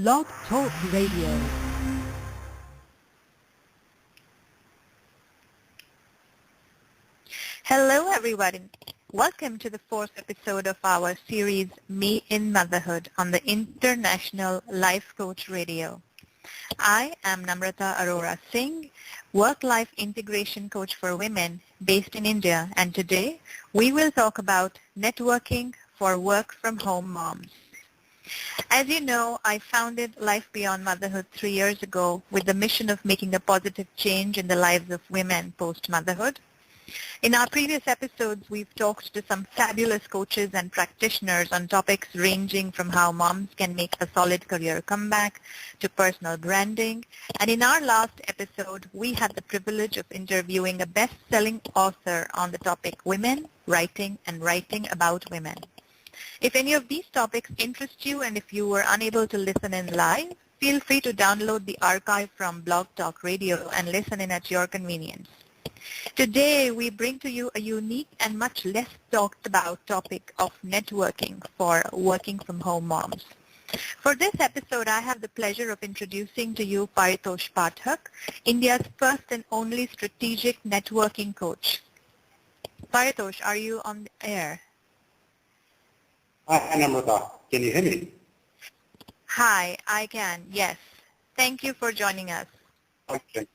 Blog Talk Radio. Hello everyone. Welcome to the fourth episode of our series Me in Motherhood on the International Life Coach Radio. I am Namrata Arora Singh, work-life integration coach for women based in India, and today we will talk about networking for work-from-home moms. As you know, I founded Life Beyond Motherhood 3 years ago with the mission of making a positive change in the lives of women post-motherhood. In our previous episodes, we've talked to some fabulous coaches and practitioners on topics ranging from how moms can make a solid career comeback to personal branding. And in our last episode, we had the privilege of interviewing a best-selling author on the topic Women, Writing, and Writing About Women. If any of these topics interest you and if you were unable to listen in live, feel free to download the archive from Blog Talk Radio and listen in at your convenience. Today, we bring to you a unique and much less talked about topic of networking for working from home moms. For this episode, I have the pleasure of introducing to you Paritosh Pathak, India's first and only strategic networking coach. Paritosh, are you on the air? Hi, Namrata. Can you hear me? Hi, I can, yes. Thank you for joining us. Okay.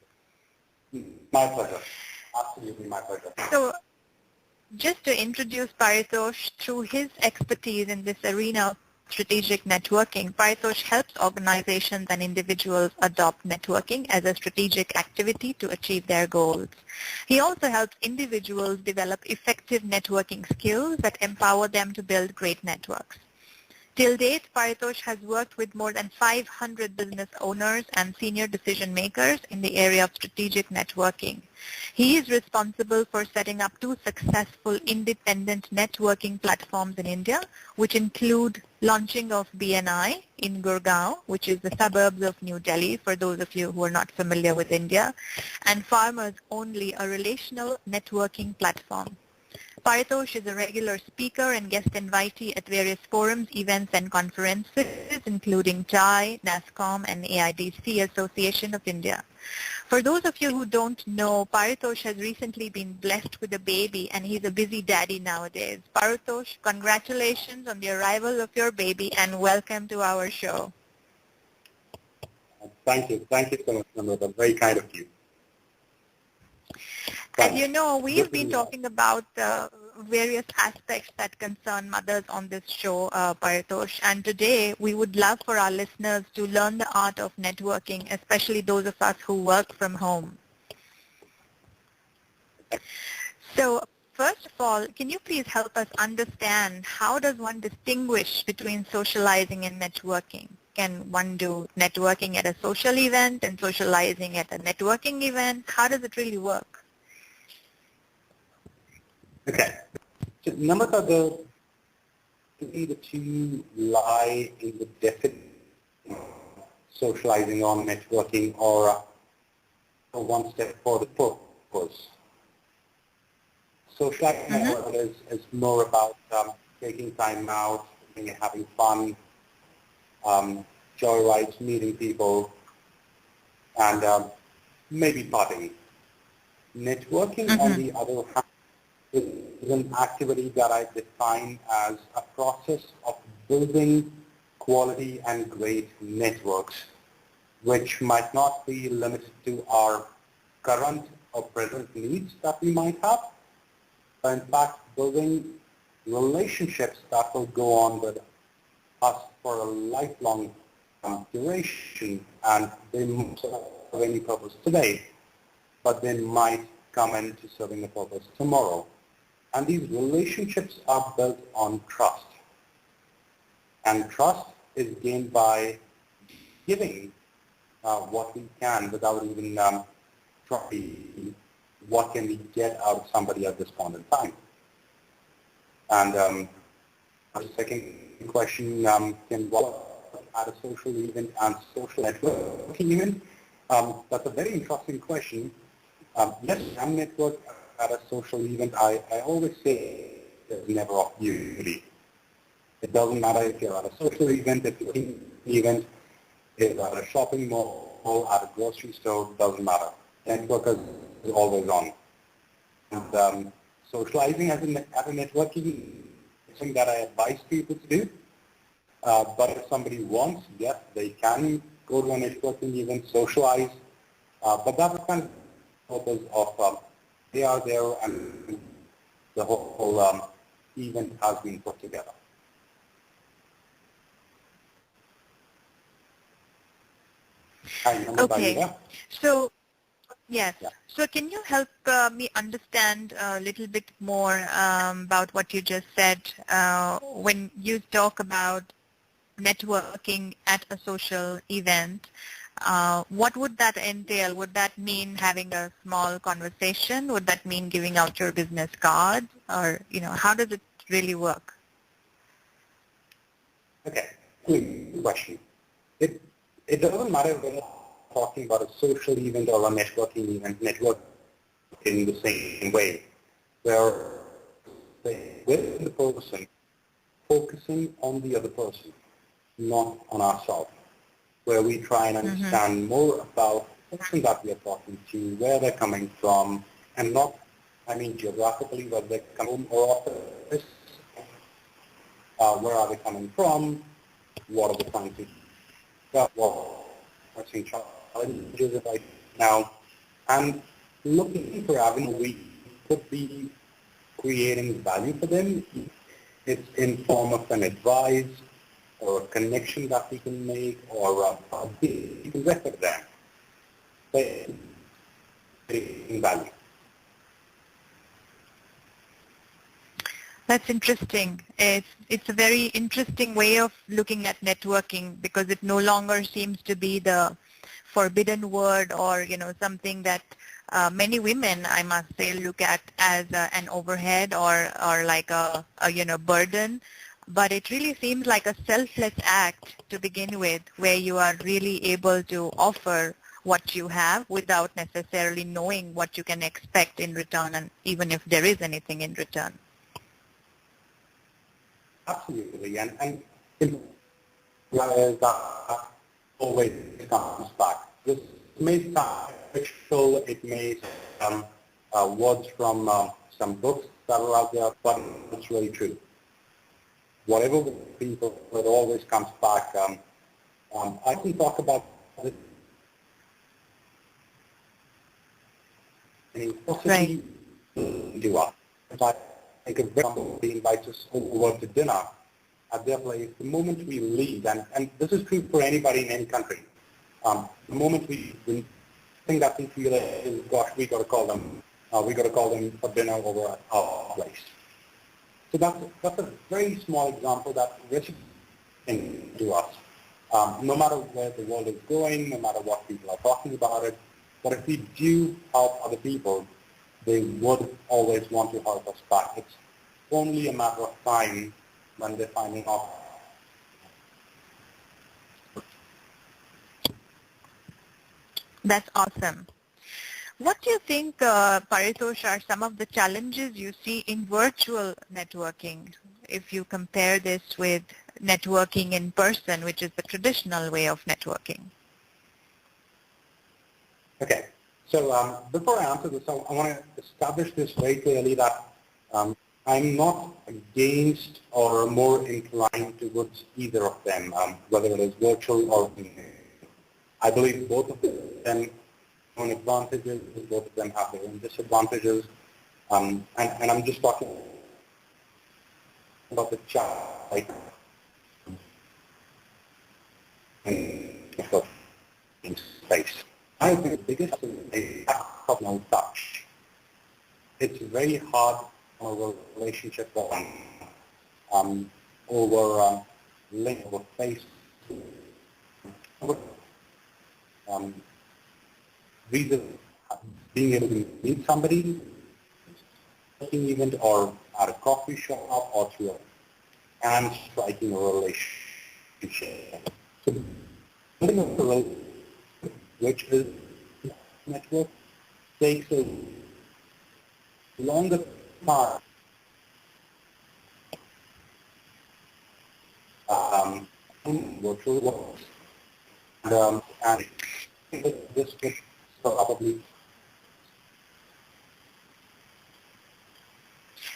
My pleasure. Absolutely my pleasure. So, just to introduce Paritosh, through his expertise in this arena of strategic networking, Paritosh helps organizations and individuals adopt networking as a strategic activity to achieve their goals. He also helps individuals develop effective networking skills that empower them to build great networks. Till date, Paritosh has worked with more than 500 business owners and senior decision makers in the area of strategic networking. He is responsible for setting up 2 successful independent networking platforms in India, which include launching of BNI in Gurgaon, which is the suburbs of New Delhi, for those of you who are not familiar with India, and Farmers Only, a relational networking platform. Paritosh is a regular speaker and guest invitee at various forums, events, and conferences, including TIE, NASSCOM, and AIDC Association of India. For those of you who don't know, Paritosh has recently been blessed with a baby, and he's a busy daddy nowadays. Paritosh, congratulations on the arrival of your baby, and welcome to our show. Thank you. Thank you so much, Namrata. Very kind of you. As you know, we've been talking about various aspects that concern mothers on this show, Paritosh, and today we would love for our listeners to learn the art of networking, especially those of us who work from home. So, first of all, can you please help us understand how does one distinguish between socializing and networking? Can one do networking at a social event and socializing at a networking event? How does it really work? Okay. So, Namrata, the two lie in the definition of socializing or networking or one step for the purpose. Socializing is more about taking time out, having fun, joyrides, meeting people, and maybe partying. Networking, on the other hand, is an activity that I define as a process of building quality and great networks, which might not be limited to our current or present needs that we might have, but in fact building relationships that will go on with us for a lifelong duration, and they might serve any purpose today, but they might come into serving a purpose tomorrow. And these relationships are built on trust. And trust is gained by giving what we can without even trying what can we get out of somebody at this point in time. And the second question, can work at a social event and social networking event? That's a very interesting question. Yes, young network at a social event, I always say there's never off duty. It doesn't matter if you're at a social event, if you're at an event, is at a shopping mall, at a grocery store, doesn't matter. Network is always on. And socializing as a networking is something that I advise people to do. But if somebody wants, yes, they can go to a networking event, socialize. But that's kind of the purpose of they are there and the whole event has been put together. Okay. So, yes. Yeah. So can you help me understand a little bit more about what you just said when you talk about networking at a social event? What would that entail? Would that mean having a small conversation? Would that mean giving out your business card? Or, how does it really work? Okay, good question. It doesn't matter whether we're talking about a social event or a networking event, network in the same way, where with the person focusing on the other person, not on ourselves, where we try and understand more about the person that we are talking to, where they're coming from, and not, geographically, where they come home or office, where are they coming from, what are they trying to what's in challenges right now, and looking for avenues we could be creating value for them. It's in form of an advice or a connection that we can make or we can refer them. But creating value. That's interesting. It's a very interesting way of looking at networking because it no longer seems to be the forbidden word or, something that many women, I must say, look at as an overhead or like a burden. But it really seems like a selfless act to begin with, where you are really able to offer what you have without necessarily knowing what you can expect in return, and even if there is anything in return. Absolutely, and that always comes back. This may sound fictional, it may words from some books that are out there, but it's really true. Whatever people, it always comes back. I can talk about this in possibly do us. Like a somebody invites us over to dinner at their place, the moment we leave, and this is true for anybody in any country, the moment the thing that we feel is, gosh, we got to call them for dinner over at our place. So that's a very small example that really can do us. No matter where the world is going, no matter what people are talking about it, but if we do help other people, they would always want to help us back. It's only a matter of time when they're finding out. That's awesome. What do you think, Paritosh, are some of the challenges you see in virtual networking if you compare this with networking in person, which is the traditional way of networking? Okay, so before I answer this, I want to establish this very clearly that I'm not against or more inclined towards either of them, whether it is virtual or I believe both of them have their own advantages, both of them have their own disadvantages, and I'm just talking about the chat, like, in space. I think the biggest thing is of no touch. It's very hard on a relationship over link over Facebook. Reason being able to meet somebody, working event or at a coffee shop or through and striking a relationship. So building a relationship, which is network, takes a longer time virtual works. and this could probably.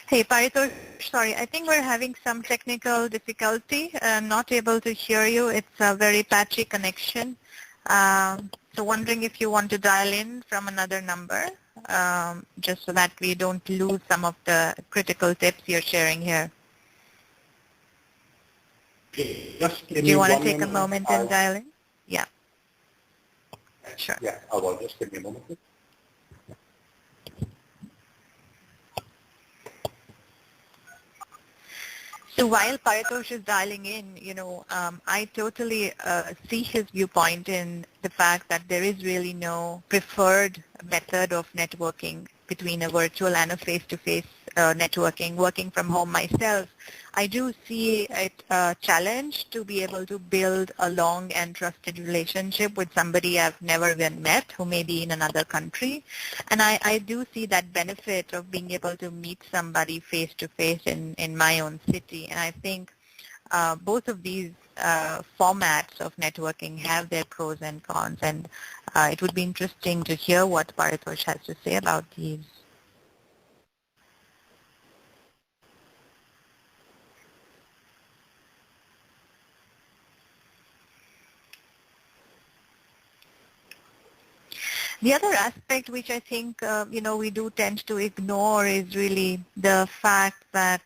Hey, Paritosh, sorry, I think we're having some technical difficulty, not able to hear you. It's a very patchy connection. So wondering if you want to dial in from another number, just so that we don't lose some of the critical tips you're sharing here. Just give Do you me want to one take a moment. moment and dial in? Yeah, sure. Yes, I will. Just give me a moment. Please. So while Paritosh is dialing in, I totally see his viewpoint in the fact that there is really no preferred method of networking between a virtual and a face-to-face networking. Working from home myself, I do see it a challenge to be able to build a long and trusted relationship with somebody I've never even met who may be in another country. And I do see that benefit of being able to meet somebody face-to-face in my own city. And I think both of these formats of networking have their pros and cons. And it would be interesting to hear what Paritosh has to say about these. The other aspect which I think, we do tend to ignore is really the fact that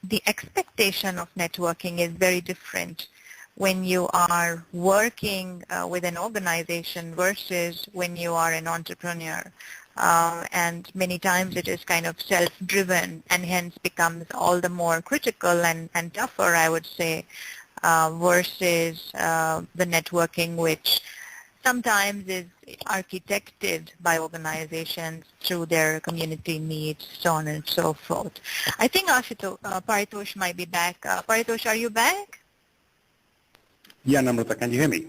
the expectation of networking is very different when you are working with an organization versus when you are an entrepreneur. And many times it is kind of self-driven and hence becomes all the more critical and tougher, I would say, versus the networking which sometimes is architected by organizations through their community needs, so on and so forth. I think Paritosh might be back. Paritosh, are you back? Yeah, Namrata, can you hear me?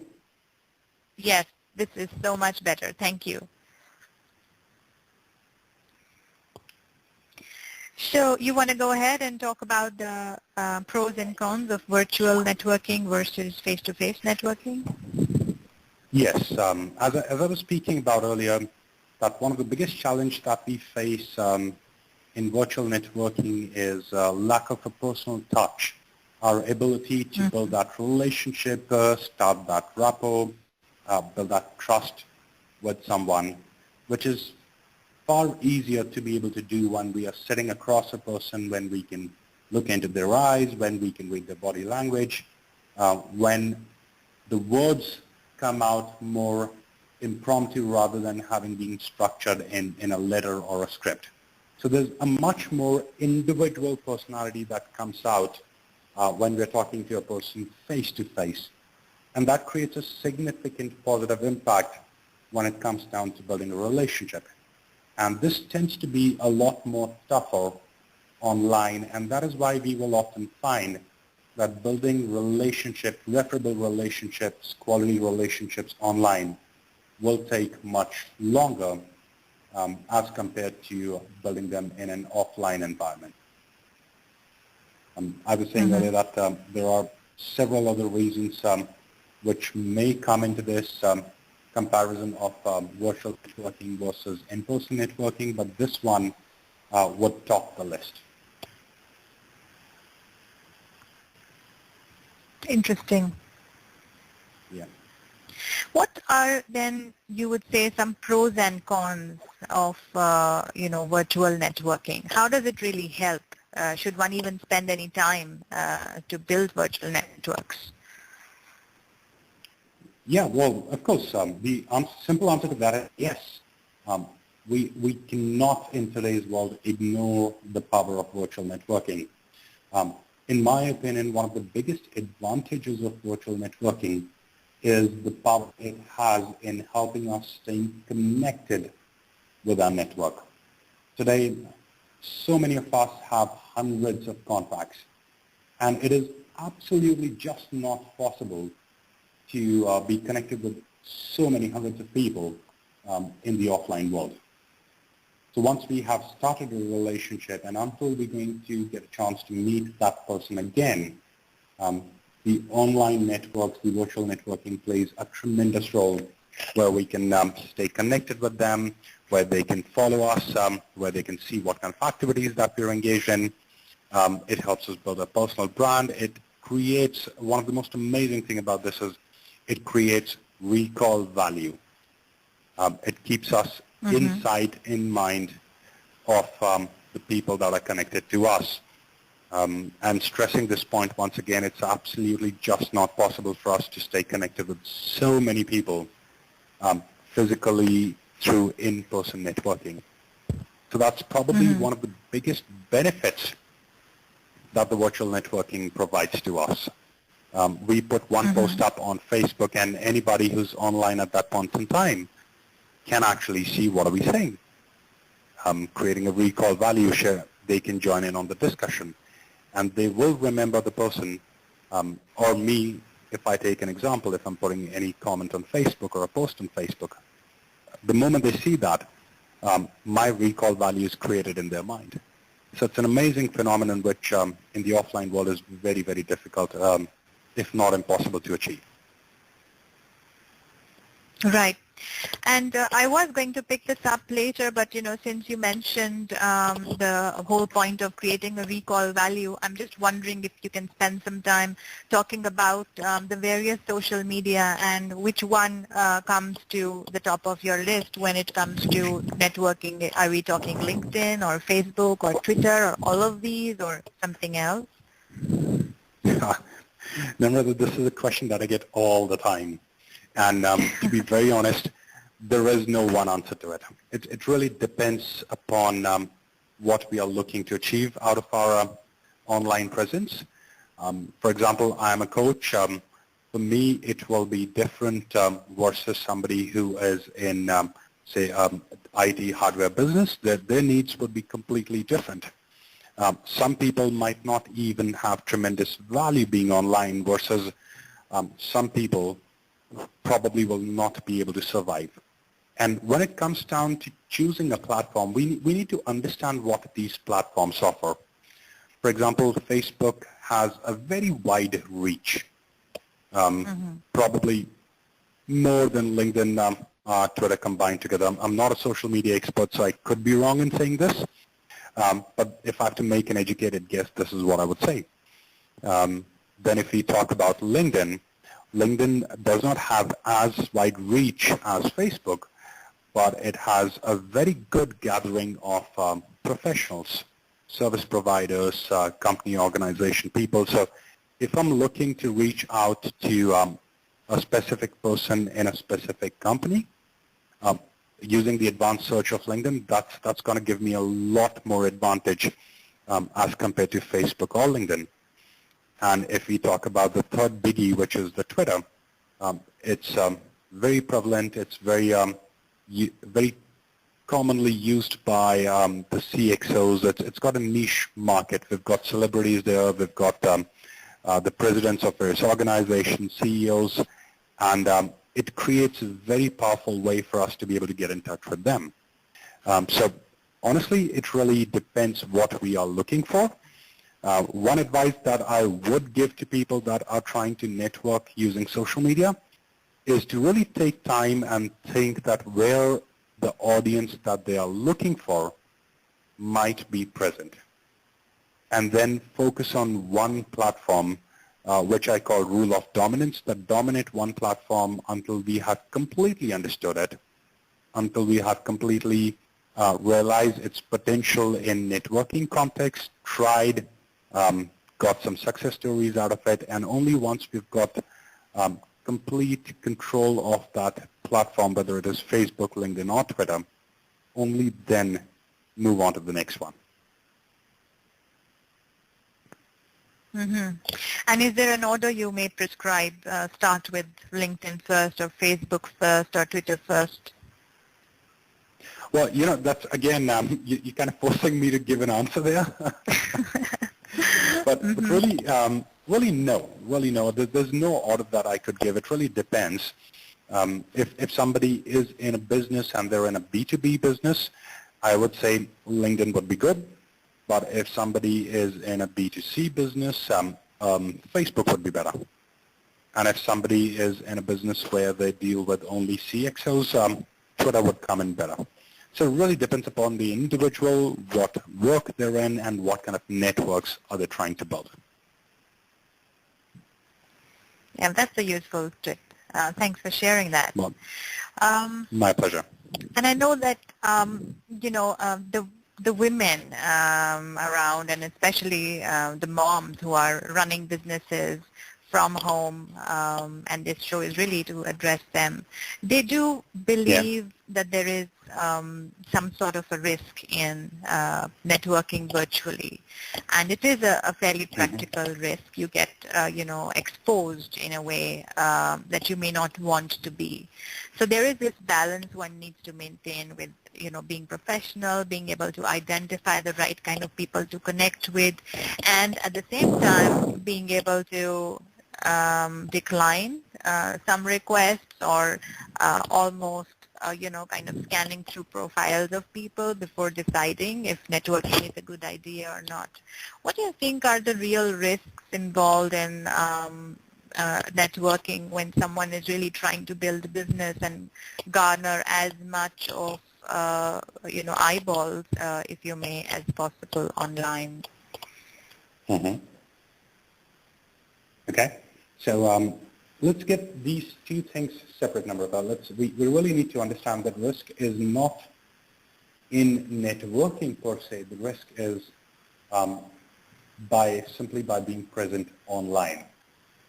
Yes, this is so much better. Thank you. So you want to go ahead and talk about the pros and cons of virtual networking versus face-to-face networking? Yes, as I was speaking about earlier, that one of the biggest challenges that we face in virtual networking is lack of a personal touch. Our ability to build that relationship, start that rapport, build that trust with someone, which is far easier to be able to do when we are sitting across a person, when we can look into their eyes, when we can read their body language, when the words come out more impromptu rather than having been structured in a letter or a script. So there's a much more individual personality that comes out when we're talking to a person face to face. And that creates a significant positive impact when it comes down to building a relationship. And this tends to be a lot more tougher online, and that is why we will often find that building relationships, referable relationships, quality relationships online will take much longer as compared to building them in an offline environment. I was saying earlier that there are several other reasons which may come into this comparison of virtual networking versus in-person networking, but this one would top the list. Interesting. Yeah. What are then, you would say, some pros and cons of, virtual networking? How does it really help? Should one even spend any time to build virtual networks? Yeah, well, of course, the simple answer to that is yes. We cannot in today's world ignore the power of virtual networking. In my opinion, one of the biggest advantages of virtual networking is the power it has in helping us stay connected with our network. Today, so many of us have hundreds of contacts, and it is absolutely just not possible to be connected with so many hundreds of people in the offline world. So once we have started a relationship and until we're going to get a chance to meet that person again, the online networks, the virtual networking plays a tremendous role where we can stay connected with them, where they can follow us, where they can see what kind of activities that we're engaged in. It helps us build a personal brand. It creates, one of the most amazing thing about this is it creates recall value. It keeps us in sight, in mind of the people that are connected to us. And stressing this point once again, it's absolutely just not possible for us to stay connected with so many people physically through in-person networking. So that's probably one of the biggest benefits that the virtual networking provides to us. We put one post up on Facebook, and anybody who's online at that point in time can actually see what are we saying. Creating a recall value share, they can join in on the discussion. And they will remember the person, or me, if I take an example, if I'm putting any comment on Facebook or a post on Facebook. The moment they see that, my recall value is created in their mind. So it's an amazing phenomenon which in the offline world is very, very difficult, if not impossible to achieve. Right. And I was going to pick this up later, but since you mentioned the whole point of creating a recall value, I'm just wondering if you can spend some time talking about the various social media and which one comes to the top of your list when it comes to networking. Are we talking LinkedIn or Facebook or Twitter or all of these or something else? Namrata, this is a question that I get all the time. And to be very honest, there is no one answer to it. It really depends upon what we are looking to achieve out of our online presence. For example, I am a coach. For me, it will be different versus somebody who is in, say, IT hardware business. Their needs would be completely different. Some people might not even have tremendous value being online versus some people probably will not be able to survive. And when it comes down to choosing a platform, we need to understand what these platforms offer. For example, Facebook has a very wide reach, probably more than LinkedIn, Twitter combined together. I'm not a social media expert, so I could be wrong in saying this. But if I have to make an educated guess, this is what I would say. Then if we talk about LinkedIn, LinkedIn does not have as wide reach as Facebook, but it has a very good gathering of professionals, service providers, company organization people. So if I'm looking to reach out to a specific person in a specific company, using the advanced search of LinkedIn, that's going to give me a lot more advantage as compared to Facebook or LinkedIn. And if we talk about the third biggie, which is the Twitter, it's very prevalent. It's very very commonly used by the CXOs. It's got a niche market. We've got celebrities there. We've got the presidents of various organizations, CEOs, and it creates a very powerful way for us to be able to get in touch with them. So honestly, it really depends what we are looking for. One advice that I would give to people that are trying to network using social media is to really take time and think that where the audience that they are looking for might be present. And then focus on one platform, which I call rule of dominance, that dominate one platform until we have completely understood it, until we have completely realized its potential in networking context, tried, got some success stories out of it, and only once we've got complete control of that platform, whether it is Facebook, LinkedIn, or Twitter, only then move on to the next one. And is there an order you may prescribe? Start with LinkedIn first, or Facebook first, or Twitter first? Well, that's, again, you're kind of forcing me to give an answer there. But really, no. There's no order that I could give. It really depends. If somebody is in a business and they're in a B2B business, I would say LinkedIn would be good. But if somebody is in a B2C business, Facebook would be better. And if somebody is in a business where they deal with only CXOs, Twitter would come in better. So it really depends upon the individual, what work they're in, and what kind of networks are they trying to build. Yeah, that's a useful tip. Thanks for sharing that. Well, my pleasure. And I know that, the women around, and especially the moms who are running businesses from home, and this show is really to address them. They do believe that there is some sort of a risk in networking virtually, and it is a fairly practical risk. You get, exposed in a way that you may not want to be. So there is this balance one needs to maintain with, being professional, being able to identify the right kind of people to connect with, and at the same time being able to decline some requests or almost, kind of scanning through profiles of people before deciding if networking is a good idea or not. What do you think are the real risks involved in networking when someone is really trying to build a business and garner as much of, eyeballs, if you may, as possible online? Okay. So let's get these two things separate, Namrata. We really need to understand that risk is not in networking per se. The risk is simply by being present online.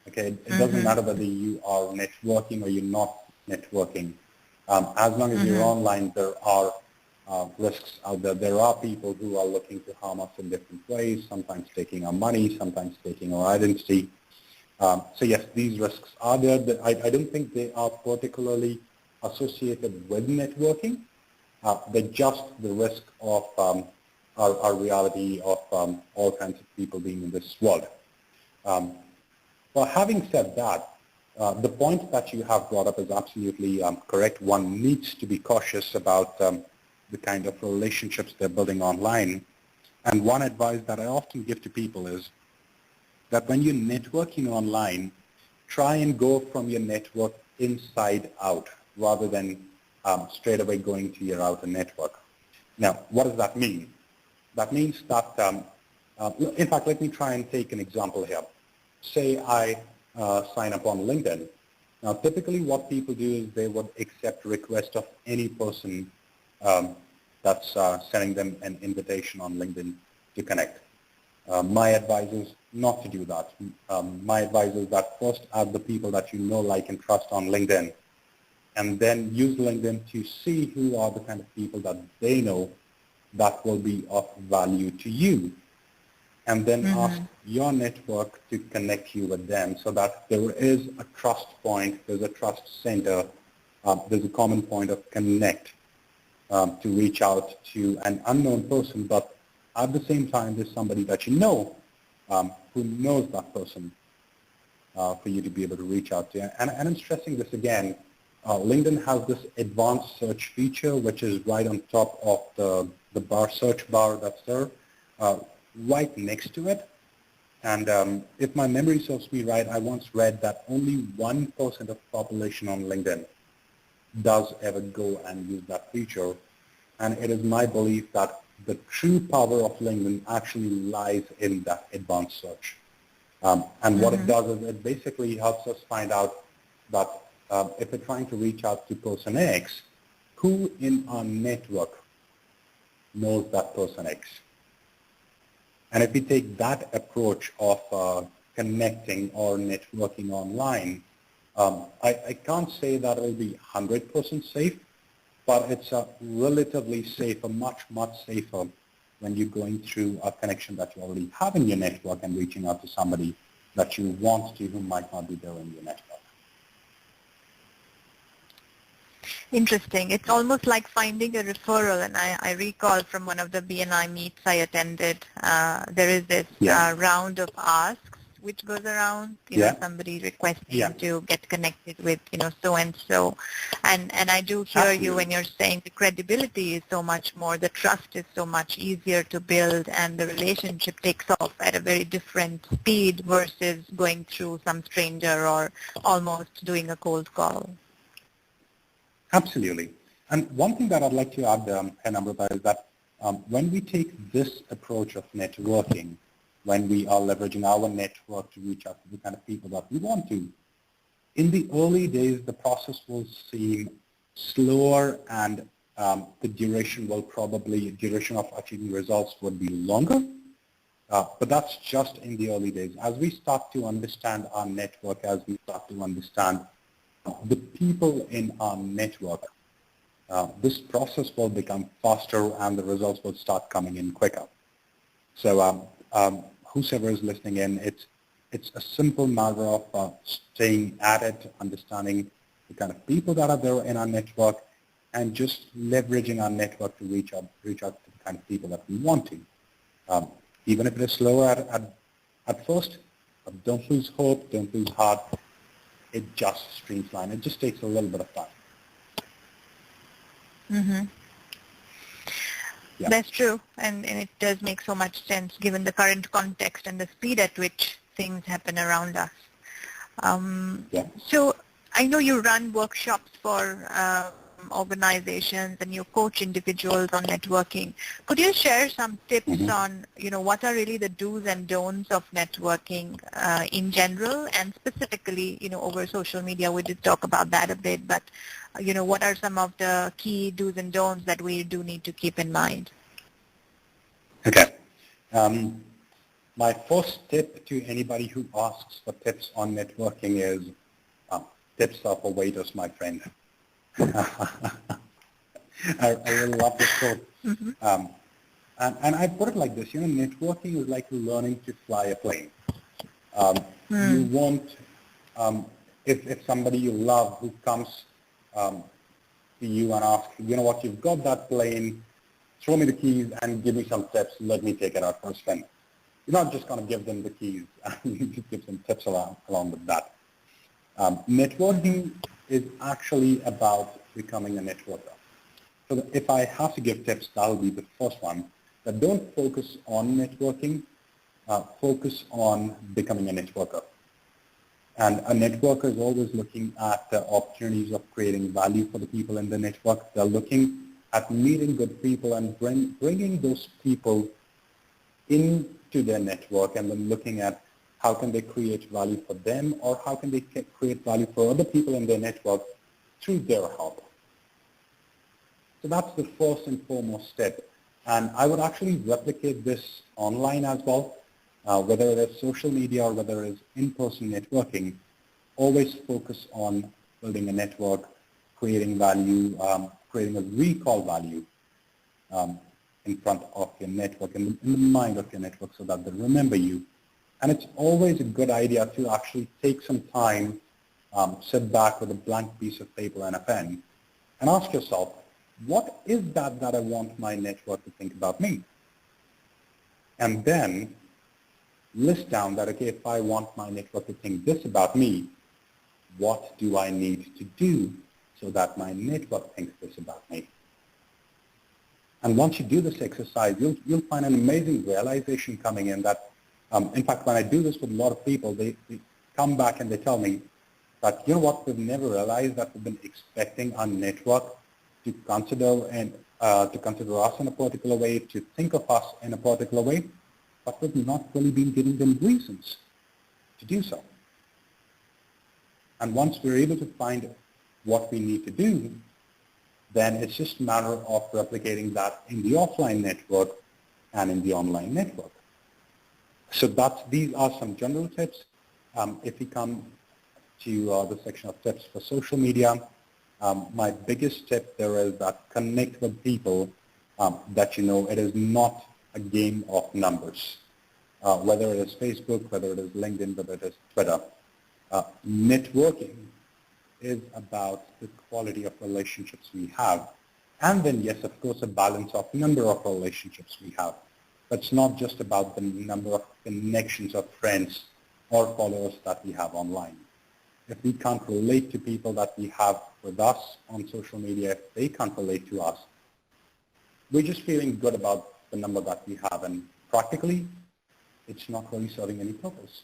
Okay. It doesn't matter whether you are networking or you're not networking. As long as you're online, there are risks out there. There are people who are looking to harm us in different ways, sometimes taking our money, sometimes taking our identity. So yes, these risks are there. I don't think they are particularly associated with networking. They're just the risk of our reality of all kinds of people being in this world. Well, having said that, the point that you have brought up is absolutely correct. One needs to be cautious about the kind of relationships they're building online. And one advice that I often give to people is that when you're networking online, try and go from your network inside out rather than straight away going to your outer network. Now, what does that mean? That means that, in fact, let me try and take an example here. Say I sign up on LinkedIn. Now, typically what people do is they would accept requests of any person that's sending them an invitation on LinkedIn to connect. My advice is not to do that. My advice is that first add the people that you know, like, and trust on LinkedIn, and then use LinkedIn to see who are the kind of people that they know that will be of value to you, and then ask your network to connect you with them so that there is a trust point, there's a trust center, there's a common point of connect to reach out to an unknown person, but at the same time there's somebody that you know who knows that person for you to be able to reach out to. And I'm stressing this again, LinkedIn has this advanced search feature which is right on top of the search bar that's there, right next to it. And if my memory serves me right, I once read that only 1% of population on LinkedIn does ever go and use that feature. And it is my belief that the true power of LinkedIn actually lies in that advanced search. And what it does is it basically helps us find out that if we're trying to reach out to person X, who in our network knows that person X? And if we take that approach of connecting or networking online, I can't say that it will be 100% safe, but it's relatively safer, much safer when you're going through a connection that you already have in your network and reaching out to somebody that you want to who might not be there in your network. Interesting. It's almost like finding a referral, and I recall from one of the BNI meets I attended, there is this round of asks which goes around, Yeah. somebody requesting Yeah. to get connected with, so-and-so. And I do hear you when you're saying the credibility is so much more, the trust is so much easier to build, and the relationship takes off at a very different speed versus going through some stranger or almost doing a cold call. Absolutely. And one thing that I'd like to add, Namrata, is that when we take this approach of networking, when we are leveraging our network to reach out to the kind of people that we want to, in the early days, the process will seem slower and the duration of achieving results would be longer. But that's just in the early days. As we start to understand our network, as we start to understand the people in our network, this process will become faster and the results will start coming in quicker. So whosoever is listening in, it's a simple matter of staying at it, understanding the kind of people that are there in our network, and just leveraging our network to reach out to the kind of people that we want to. Even if it is slower at first, but don't lose hope, don't lose heart. It just streamlines. It just takes a little bit of time. Mm-hmm. Yeah. That's true, and it does make so much sense given the current context and the speed at which things happen around us. Yeah. So I know you run workshops for organizations and you coach individuals on networking. Could you share some tips on, what are really the do's and don'ts of networking in general, and specifically, over social media? We did talk about that a bit, but what are some of the key do's and don'ts that we do need to keep in mind? Okay. My first tip to anybody who asks for tips on networking is tips are for waiters, my friend. I really love this quote. And I put it like this, networking is like learning to fly a plane. You want, if somebody you love who comes to you and asks, what, you've got that plane, throw me the keys and give me some tips, let me take it out for a spin. You're not just going to give them the keys, you just give some tips along with that. Networking is actually about becoming a networker. So if I have to give tips, that'll be the first one. That don't focus on networking, focus on becoming a networker. And a networker is always looking at the opportunities of creating value for the people in the network. They're looking at meeting good people and bringing those people into their network, and then looking at how can they create value for them, or how can they create value for other people in their network through their help. So that's the first and foremost step. And I would actually replicate this online as well, whether it is social media or whether it is in-person networking. Always focus on building a network, creating value, creating a recall value in front of your network, in the mind of your network, so that they remember you. And it's always a good idea to actually take some time, sit back with a blank piece of paper and a pen, and ask yourself, what is that I want my network to think about me? And then list down that, okay, if I want my network to think this about me, what do I need to do so that my network thinks this about me? And once you do this exercise, you'll find an amazing realization coming in that, in fact, when I do this with a lot of people, they come back and they tell me that, we've never realized that we've been expecting our network to consider us in a particular way, to think of us in a particular way, but we've not really been giving them reasons to do so. And once we're able to find what we need to do, then it's just a matter of replicating that in the offline network and in the online network. So these are some general tips. If we come to the section of tips for social media, my biggest tip there is that connect with people that it is not a game of numbers. Whether it is Facebook, whether it is LinkedIn, whether it is Twitter. Networking is about the quality of relationships we have. And then, yes, of course, a balance of number of relationships we have. But it's not just about the number of connections of friends or followers that we have online. If we can't relate to people that we have with us on social media, if they can't relate to us, we're just feeling good about the number that we have, and practically, it's not really serving any purpose.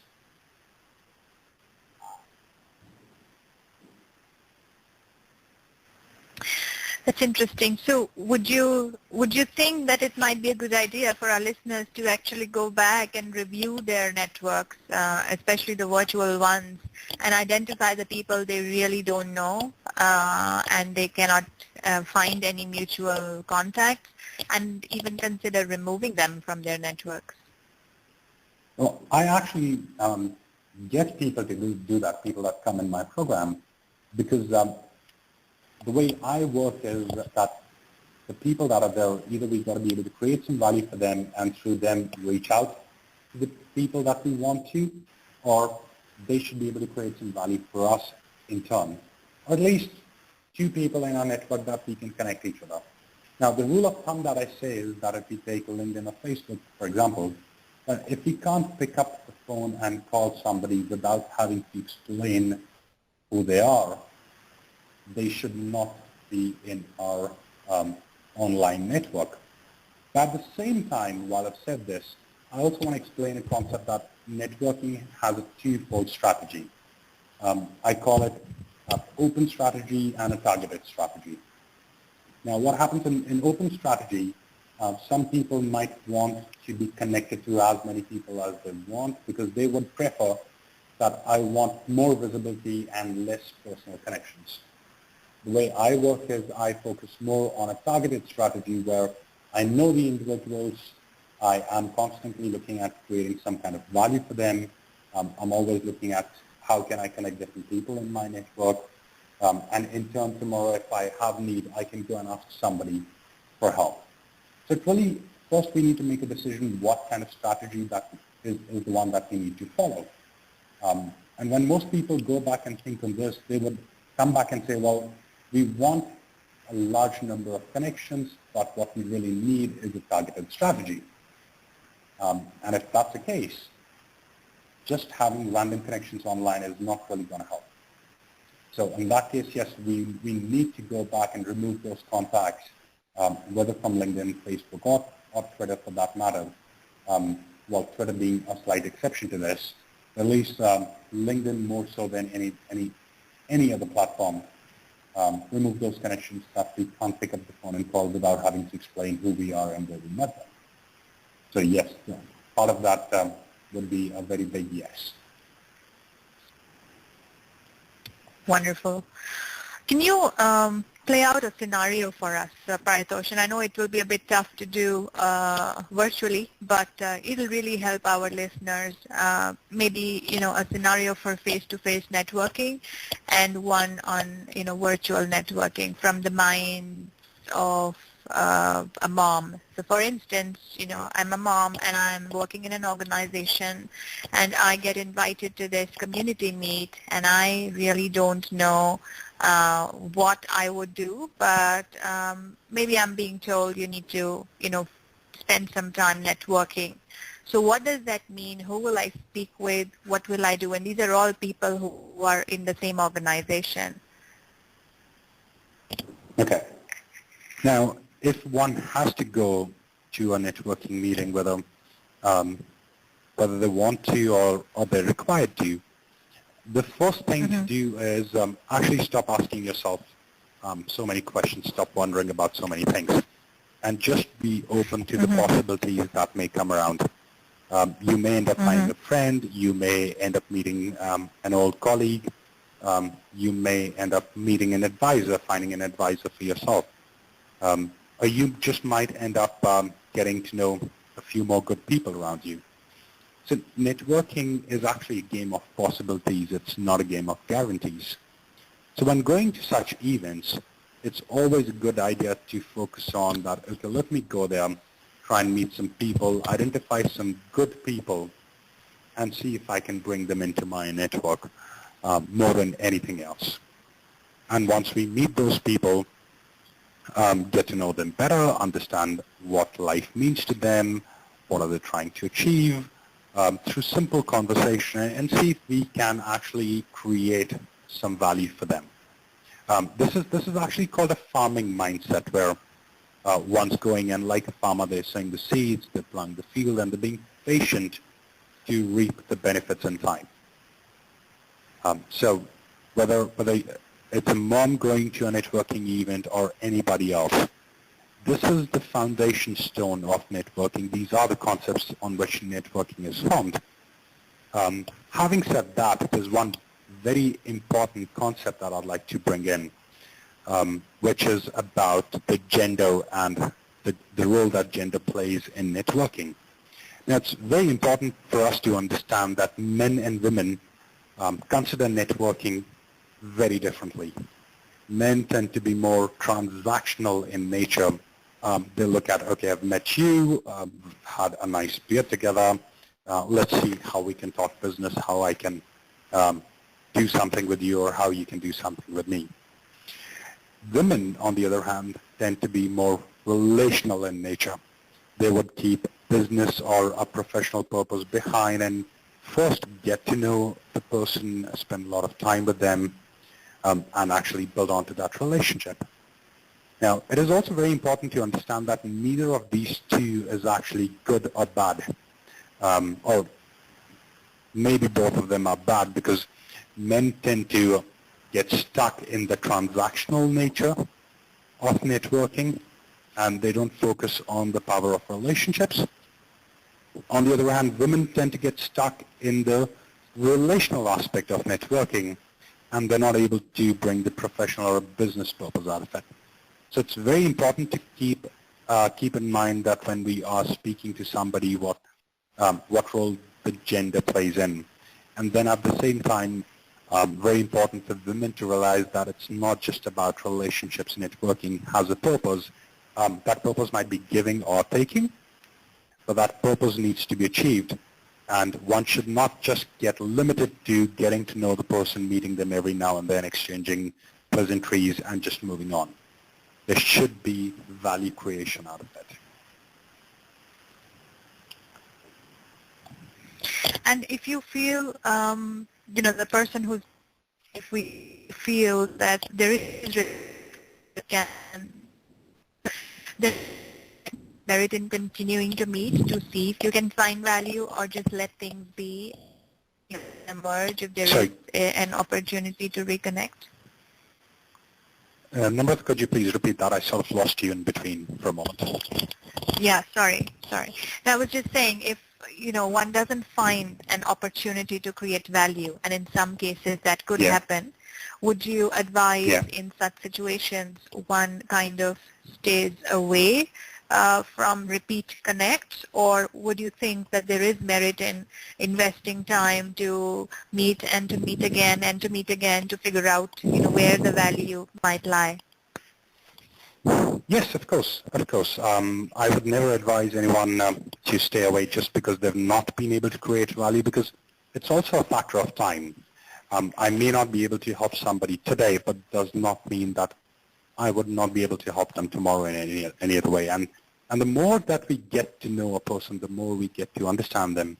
That's interesting. So would you think that it might be a good idea for our listeners to actually go back and review their networks, especially the virtual ones, and identify the people they really don't know and they cannot find any mutual contacts, and even consider removing them from their networks? Well, I actually get people to do that, people that come in my program, because the way I work is that the people that are there, either we've got to be able to create some value for them and through them reach out to the people that we want to, or they should be able to create some value for us in turn, or at least two people in our network that we can connect each other. Now, the rule of thumb that I say is that if we take LinkedIn or Facebook, for example, if we can't pick up the phone and call somebody without having to explain who they are, they should not be in our online network. But at the same time, while I've said this, I also want to explain a concept that networking has a twofold strategy. I call it an open strategy and a targeted strategy. Now, what happens in open strategy, some people might want to be connected to as many people as they want because they would prefer that I want more visibility and less personal connections. The way I work is I focus more on a targeted strategy where I know the individuals, I am constantly looking at creating some kind of value for them. I'm always looking at how can I connect different people in my network. And in turn, tomorrow, if I have need, I can go and ask somebody for help. So it's really, first we need to make a decision what kind of strategy that is the one that we need to follow. And when most people go back and think on this, they would come back and say, well, we want a large number of connections, but what we really need is a targeted strategy. And if that's the case, just having random connections online is not really going to help. So in that case, yes, we need to go back and remove those contacts, whether from LinkedIn, Facebook, or Twitter for that matter. Well, Twitter being a slight exception to this, at least LinkedIn more so than any other platform. Remove those connections that we can't pick up the phone and call without having to explain who we are and where we met them. So yes, part of that would be a very big yes. Wonderful. Can you play out a scenario for us, Paritosh? And I know it will be a bit tough to do virtually, but it'll really help our listeners. Maybe, a scenario for face-to-face networking and one on, virtual networking from the mind of a mom. So for instance, I'm a mom and I'm working in an organization and I get invited to this community meet and I really don't know what I would do, but maybe I'm being told you need to, spend some time networking. So what does that mean? Who will I speak with? What will I do? And these are all people who are in the same organization. Okay. Now, if one has to go to a networking meeting, whether they want to or they're required to, the first thing to do is actually stop asking yourself so many questions, stop wondering about so many things, and just be open to the possibilities that may come around. You may end up finding a friend, you may end up meeting an old colleague, you may end up meeting an advisor, finding an advisor for yourself. Or you just might end up getting to know a few more good people around you. So networking is actually a game of possibilities. It's not a game of guarantees. So when going to such events, it's always a good idea to focus on that, okay, let me go there, try and meet some people, identify some good people, and see if I can bring them into my network more than anything else. And once we meet those people, get to know them better, understand what life means to them, what are they trying to achieve, through simple conversation and see if we can actually create some value for them. This is actually called a farming mindset, where one's going in like a farmer. They're sowing the seeds, they're plowing the field, and they're being patient to reap the benefits in time. So whether it's a mom going to a networking event or anybody else, this is the foundation stone of networking. These are the concepts on which networking is formed. Having said that, there's one very important concept that I'd like to bring in, which is about the gender and the role that gender plays in networking. Now, it's very important for us to understand that men and women consider networking very differently. Men tend to be more transactional in nature. They look at, okay, I've met you, had a nice beer together, let's see how we can talk business, how I can do something with you, or how you can do something with me. Women, on the other hand, tend to be more relational in nature. They would keep business or a professional purpose behind and first get to know the person, spend a lot of time with them, and actually build onto that relationship. Now, it is also very important to understand that neither of these two is actually good or bad, or maybe both of them are bad, because men tend to get stuck in the transactional nature of networking, and they don't focus on the power of relationships. On the other hand, women tend to get stuck in the relational aspect of networking, and they're not able to bring the professional or business purpose out of it. So it's very important to keep in mind that when we are speaking to somebody, what role the gender plays in. And then at the same time, very important for women to realize that it's not just about relationships. Networking has a purpose. That purpose might be giving or taking, but that purpose needs to be achieved. And one should not just get limited to getting to know the person, meeting them every now and then, exchanging pleasantries, and just moving on. There should be value creation out of it. And if you feel, the person who's, if we feel that there is merit in continuing to meet to see if you can find value, or just let things be, emerge if there is an opportunity to reconnect. Namrata, could you please repeat that? I sort of lost you in between for a moment. Yeah, sorry. I was just saying, if one doesn't find an opportunity to create value, and in some cases that could happen, would you advise in such situations one kind of stays away from repeat connects, or would you think that there is merit in investing time to meet and to meet again and to meet again to figure out where the value might lie? Yes, of course. I would never advise anyone to stay away just because they've not been able to create value, because it's also a factor of time. I may not be able to help somebody today, but does not mean that I would not be able to help them tomorrow in any other way. And the more that we get to know a person, the more we get to understand them,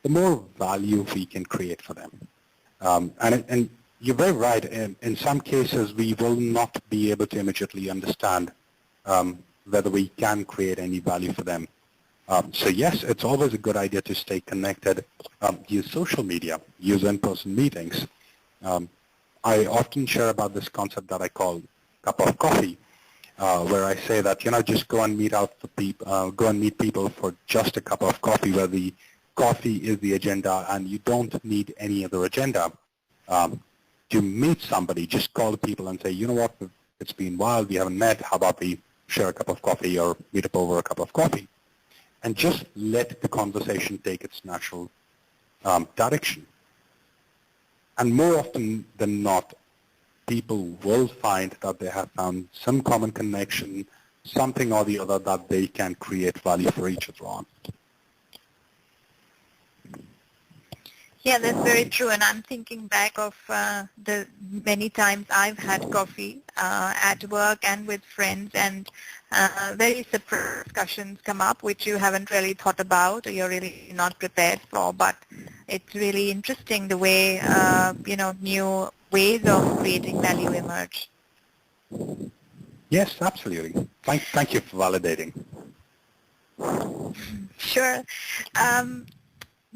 the more value we can create for them. And you're very right. In some cases, we will not be able to immediately understand whether we can create any value for them. So yes, it's always a good idea to stay connected, use social media, use in-person meetings. I often share about this concept that I call cup of coffee, where I say that, just go and meet people for just a cup of coffee, where the coffee is the agenda and you don't need any other agenda. To meet somebody, just call the people and say, you know what, it's been a while, we haven't met, how about we share a cup of coffee or meet up over a cup of coffee? And just let the conversation take its natural direction. And more often than not, people will find that they have found some common connection, something or the other that they can create value for each other on. Yeah, that's very true. And I'm thinking back of the many times I've had coffee at work and with friends, and very surprise discussions come up which you haven't really thought about or you're really not prepared for. But it's really interesting the way new ways of creating value emerge. Yes, absolutely. Thank you for validating. Sure.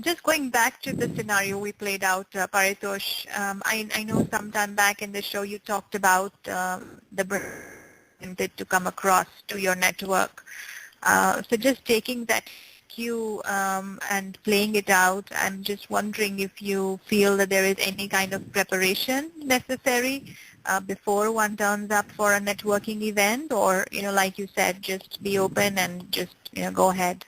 Just going back to the scenario we played out, Paritosh, I know sometime back in the show you talked about the brand to come across to your network. So just taking that cue and playing it out, I'm just wondering if you feel that there is any kind of preparation necessary before one turns up for a networking event, or, like you said, just be open and just, go ahead.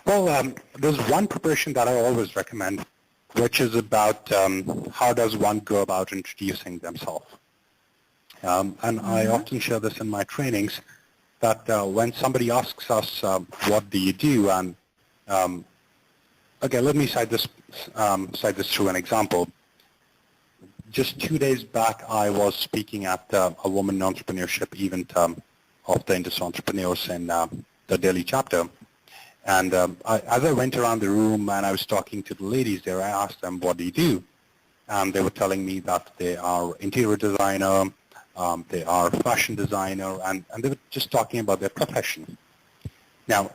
Well, there's one preparation that I always recommend, which is about how does one go about introducing themselves. And I often share this in my trainings, that when somebody asks us, what do you do? And okay, let me cite this through an example. Just 2 days back, I was speaking at a woman entrepreneurship event of the Indus entrepreneurs in the Delhi chapter. And as I went around the room and I was talking to the ladies there, I asked them, what do you do? And they were telling me that they are interior designer, they are fashion designer, and they were just talking about their profession. Now,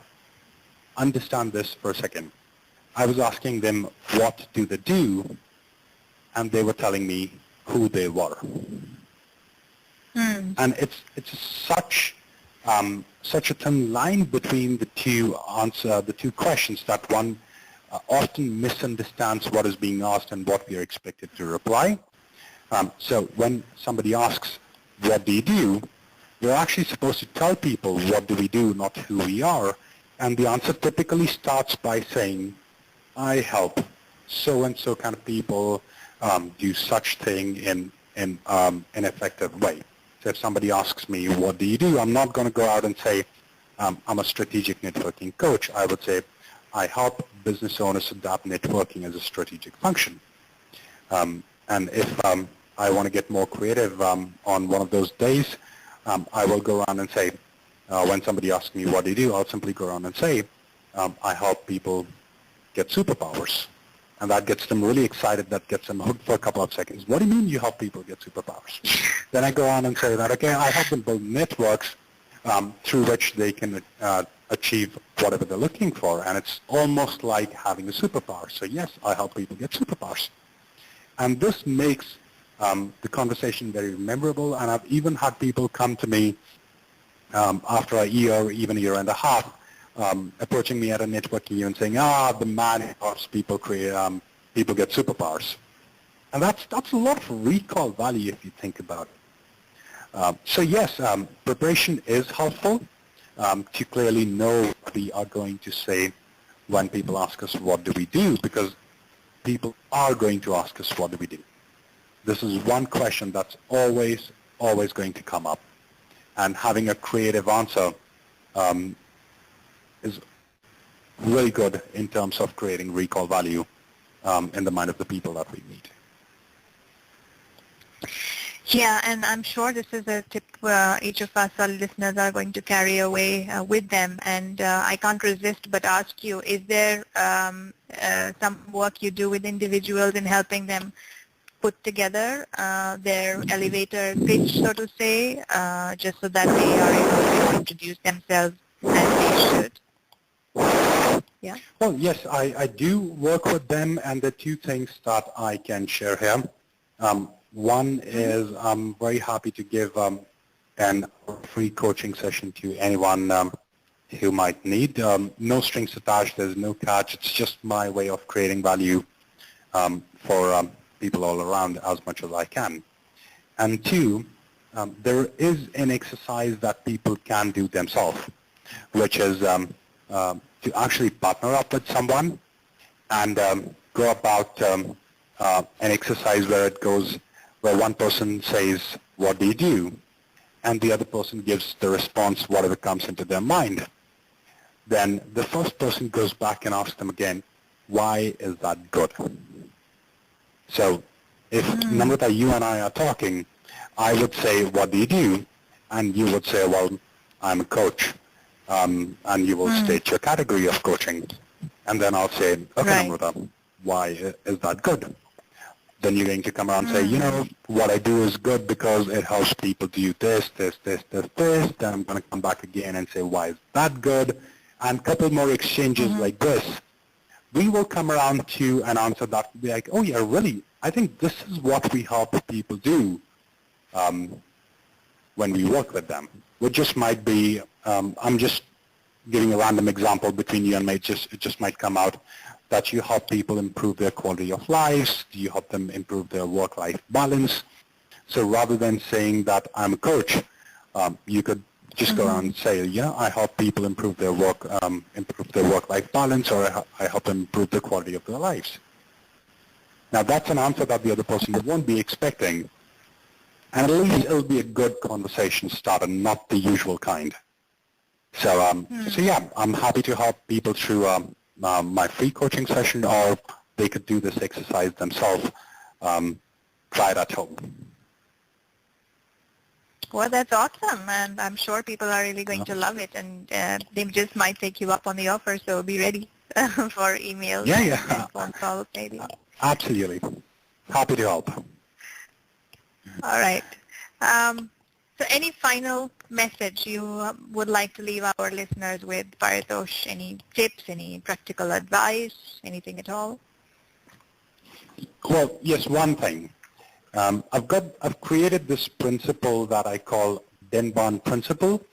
understand this for a second. I was asking them, what do they do? And they were telling me who they were. And it's such a thin line between the two questions, that one often misunderstands what is being asked and what we are expected to reply. So when somebody asks, what do you do? We're actually supposed to tell people what do we do, not who we are. And the answer typically starts by saying, I help so-and-so kind of people do such thing in an effective way. So if somebody asks me, what do you do? I'm not going to go out and say, I'm a strategic networking coach. I would say, I help business owners adopt networking as a strategic function. And if I want to get more creative on one of those days, I will go around and say, when somebody asks me, what do you do? I'll simply go around and say, I help people get superpowers. And that gets them really excited. That gets them hooked for a couple of seconds. What do you mean you help people get superpowers? Then I go on and say that, okay, I help them build networks through which they can achieve whatever they're looking for. And it's almost like having a superpower. So yes, I help people get superpowers. And this makes the conversation very memorable. And I've even had people come to me after a year, even a year and a half, approaching me at a networking event saying, the man who helps people people get superpowers. And that's a lot of recall value if you think about it. So yes, preparation is helpful to clearly know what we are going to say when people ask us, what do we do? Because people are going to ask us, what do we do? This is one question that's always going to come up. And having a creative answer is really good in terms of creating recall value in the mind of the people that we meet. Yeah, and I'm sure this is a tip each of us, our listeners, are going to carry away with them. And I can't resist but ask you, is there some work you do with individuals in helping them put together their elevator pitch, so to say, just so that they are able to introduce themselves as they should? Yeah. Well, yes, I do work with them, and the two things that I can share here. One is I'm very happy to give an free coaching session to anyone who might need. No strings attached. There's no catch. It's just my way of creating value for people all around as much as I can. And two, there is an exercise that people can do themselves, which is to actually partner up with someone and go about an exercise where one person says, what do you do? And the other person gives the response, whatever comes into their mind. Then the first person goes back and asks them again, why is that good? So If, Namrata, you and I are talking, I would say, what do you do? And you would say, well, I'm a coach. And you will state your category of coaching. And then I'll say, okay, Right. Namrata, why is that good? Then you're going to come around and say, you know, what I do is good because it helps people do this. Then I'm going to come back again and say, why is that good? And a couple more exchanges like this. We will come around to an answer that will be like, oh, yeah, really, I think this is what we help people do when we work with them. Which just might be, I'm just giving a random example between you and me. It just might come out that you help people improve their quality of lives, you help them improve their work-life balance. So rather than saying that I'm a coach, you could just go around and say, yeah, I help people improve their work-life balance, or I help them improve the quality of their lives. Now that's an answer that the other person won't be expecting, and at least it'll be a good conversation starter, not the usual kind. So, so yeah, I'm happy to help people through my free coaching session, or they could do this exercise themselves. Try it at home. Well, that's awesome, and I'm sure people are really going to love it, and they just might take you up on the offer, so be ready for emails and phone calls maybe. Absolutely. Happy to help. All right. So any final message you would like to leave our listeners with, Paritosh? Any tips, any practical advice, anything at all? Well, yes, one thing. I've created this principle that I call Denbon principle.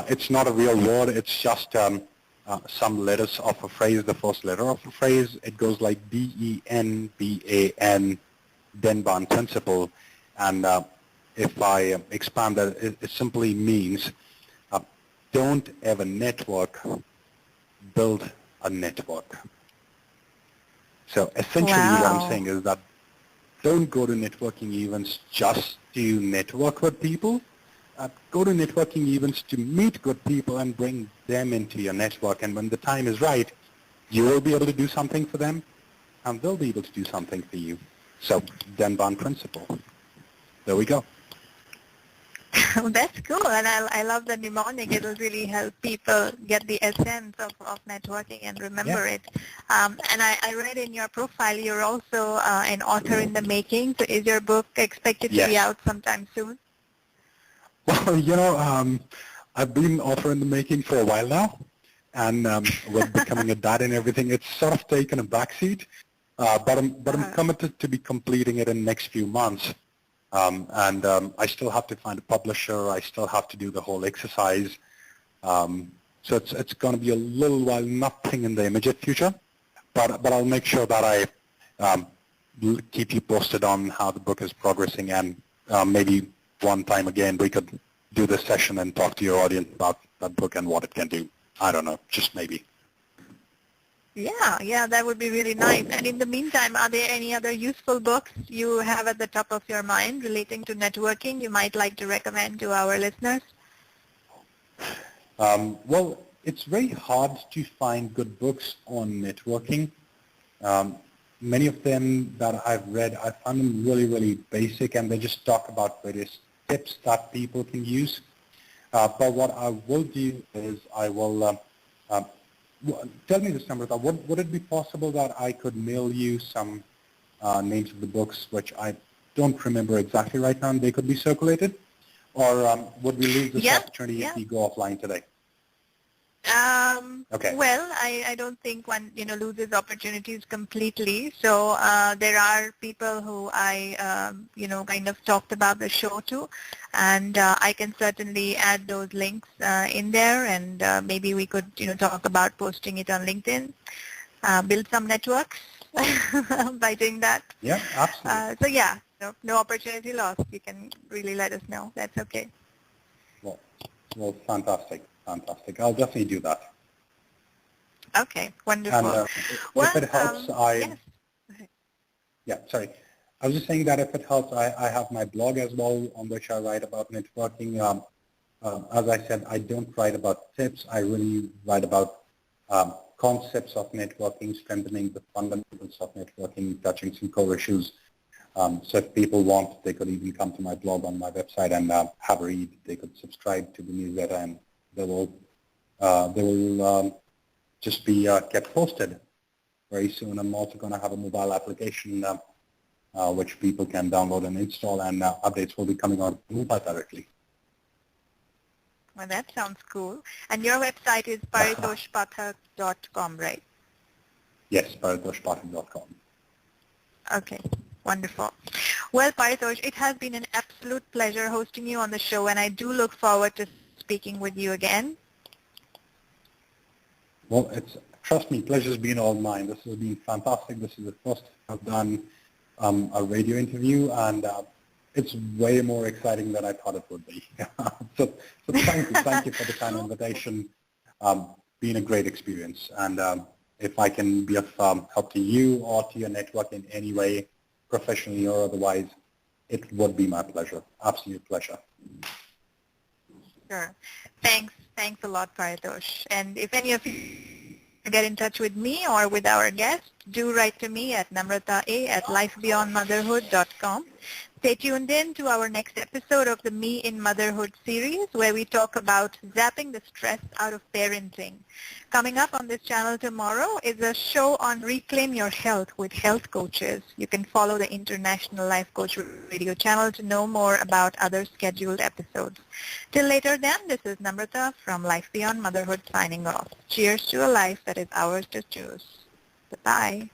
It's not a real word. It's just some letters of a phrase. The first letter of a phrase, it goes like D-E-N-B-A-N, Denbon principle. And if I expand that, it simply means don't ever network, build a network. So essentially what I'm saying is that don't go to networking events just to network with people. Go to networking events to meet good people and bring them into your network. And when the time is right, you will be able to do something for them, and they'll be able to do something for you. So, Denbon principle. There we go. That's cool, and I love the mnemonic. It will really help people get the essence of networking and remember it. And I read in your profile you're also an author in the making. So is your book expected to be out sometime soon? Well, you know, I've been author in the making for a while now, and with becoming a dad and everything, it's sort of taken a backseat. But I'm committed to be completing it in the next few months. I still have to find a publisher. I still have to do the whole exercise. So it's going to be a little while, nothing in the immediate future, but I'll make sure that I keep you posted on how the book is progressing, and maybe one time again we could do this session and talk to your audience about that book and what it can do. I don't know, just maybe. Yeah, that would be really nice. And in the meantime, are there any other useful books you have at the top of your mind relating to networking you might like to recommend to our listeners? Well, it's very hard to find good books on networking. Many of them that I've read, I found them really, really basic, and they just talk about various tips that people can use. But what I will do is I will tell me this, Namrata. Would it be possible that I could mail you some names of the books, which I don't remember exactly right now, and they could be circulated? Or would we lose this opportunity if we go offline today? Okay. Well, I don't think one loses opportunities completely. So there are people who I kind of talked about the show to, and I can certainly add those links in there, and maybe we could talk about posting it on LinkedIn, build some networks by doing that. Yeah, absolutely. So yeah, no opportunity lost. You can really let us know. That's okay. Well, fantastic. Fantastic. I'll definitely do that. Okay, wonderful. And if it helps, sorry. I was just saying that if it helps, I have my blog as well on which I write about networking. As I said, I don't write about tips. I really write about concepts of networking, strengthening the fundamentals of networking, touching some core issues. So if people want, they could even come to my blog on my website and have a read. They could subscribe to the newsletter, and they will just be kept posted very soon. I'm also going to have a mobile application which people can download and install, and updates will be coming on mobile directly. Well, that sounds cool. And your website is paritoshpathak.com, right? Yes, paritoshpathak.com. Okay, wonderful. Well, Paritosh, it has been an absolute pleasure hosting you on the show, and I do look forward to speaking with you again. Well, trust me, pleasure's been all mine. This has been fantastic. This is the first I've done a radio interview, and it's way more exciting than I thought it would be. so thank you for the kind invitation. Been a great experience, and if I can be of help to you or to your network in any way, professionally or otherwise, it would be my pleasure. Absolute pleasure. Sure. Thanks a lot, Paritosh. And if any of you get in touch with me or with our guest, do write to me at namrata@lifebeyondmotherhood.com. Stay tuned in to our next episode of the Me in Motherhood series, where we talk about zapping the stress out of parenting. Coming up on this channel tomorrow is a show on Reclaim Your Health with health coaches. You can follow the International Life Coach radio channel to know more about other scheduled episodes. Till later then, this is Namrata from Life Beyond Motherhood signing off. Cheers to a life that is ours to choose. Goodbye.